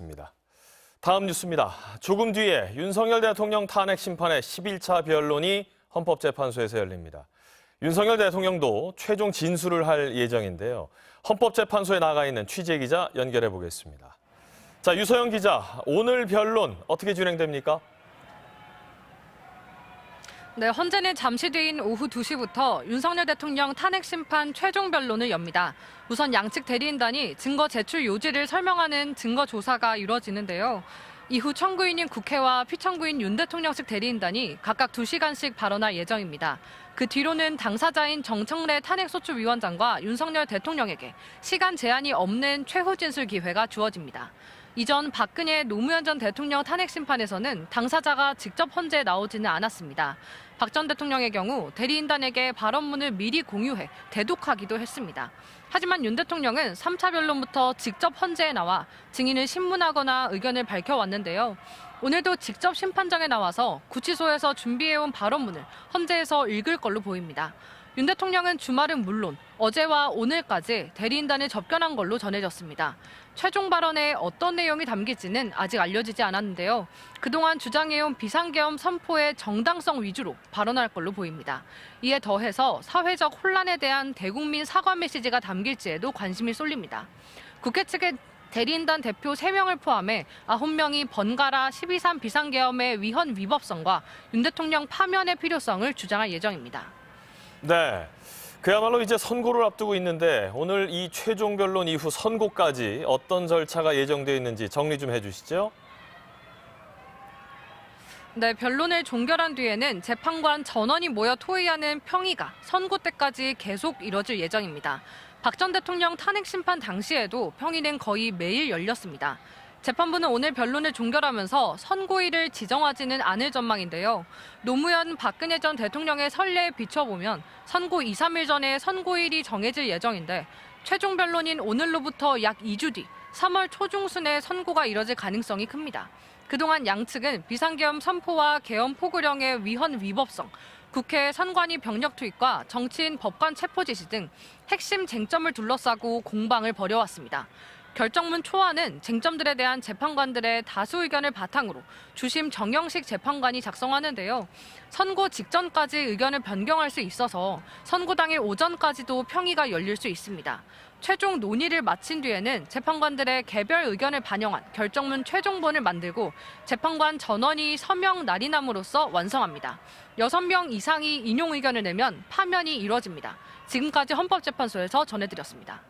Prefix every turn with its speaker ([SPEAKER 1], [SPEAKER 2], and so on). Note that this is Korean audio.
[SPEAKER 1] 입니다. 다음 뉴스입니다. 조금 뒤에 윤석열 대통령 탄핵 심판의 11차 변론이 헌법재판소에서 열립니다. 윤석열 대통령도 최종 진술을 할 예정인데요. 헌법재판소에 나가 있는 취재 기자 연결해 보겠습니다. 자, 유서영 기자, 오늘 변론 어떻게 진행됩니까?
[SPEAKER 2] 네, 현재는 잠시 뒤인 오후 2시부터 윤석열 대통령 탄핵 심판 최종 변론을 엽니다. 우선 양측 대리인단이 증거 제출 요지를 설명하는 증거 조사가 이루어지는데요. 이후 청구인인 국회와 피청구인 윤 대통령 측 대리인단이 각각 2시간씩 발언할 예정입니다. 그 뒤로는 당사자인 정청래 탄핵소추위원장과 윤석열 대통령에게 시간 제한이 없는 최후 진술 기회가 주어집니다. 이전 박근혜 노무현 전 대통령 탄핵 심판에서는 당사자가 직접 헌재에 나오지는 않았습니다. 박 전 대통령의 경우 대리인단에게 발언문을 미리 공유해 대독하기도 했습니다. 하지만 윤 대통령은 3차 변론부터 직접 헌재에 나와 증인을 신문하거나 의견을 밝혀왔는데요. 오늘도 직접 심판장에 나와서 구치소에서 준비해온 발언문을 헌재에서 읽을 걸로 보입니다. 윤 대통령은 주말은 물론 어제와 오늘까지 대리인단을 접견한 걸로 전해졌습니다. 최종 발언에 어떤 내용이 담길지는 아직 알려지지 않았는데요. 그동안 주장해온 비상계엄 선포의 정당성 위주로 발언할 걸로 보입니다. 이에 더해서 사회적 혼란에 대한 대국민 사과 메시지가 담길지에도 관심이 쏠립니다. 국회 측의 대리인단 대표 3명을 포함해 9명이 번갈아 12.3 비상계엄의 위헌 위법성과 윤 대통령 파면의 필요성을 주장할 예정입니다.
[SPEAKER 1] 네, 그야말로 이제 선고를 앞두고 있는데 오늘 이 최종 변론 이후 선고까지 어떤 절차가 예정되어 있는지 정리 좀 해주시죠.
[SPEAKER 2] 네, 변론을 종결한 뒤에는 재판관 전원이 모여 토의하는 평의가 선고 때까지 계속 이뤄질 예정입니다. 박 전 대통령 탄핵 심판 당시에도 평의는 거의 매일 열렸습니다. 재판부는 오늘 변론을 종결하면서 선고일을 지정하지는 않을 전망인데요. 노무현 박근혜 전 대통령의 선례에 비춰보면 선고 2, 3일 전에 선고일이 정해질 예정인데 최종 변론인 오늘로부터 약 2주 뒤 3월 초중순에 선고가 이뤄질 가능성이 큽니다. 그동안 양측은 비상계엄 선포와 계엄 포고령의 위헌 위법성, 국회 선관위 병력 투입과 정치인 법관 체포 지시 등 핵심 쟁점을 둘러싸고 공방을 벌여왔습니다. 결정문 초안은 쟁점들에 대한 재판관들의 다수 의견을 바탕으로 주심 정영식 재판관이 작성하는데요. 선고 직전까지 의견을 변경할 수 있어서 선고 당일 오전까지도 평의가 열릴 수 있습니다. 최종 논의를 마친 뒤에는 재판관들의 개별 의견을 반영한 결정문 최종본을 만들고 재판관 전원이 서명 날인함으로써 완성합니다. 6명 이상이 인용 의견을 내면 파면이 이루어집니다. 지금까지 헌법재판소에서 전해드렸습니다.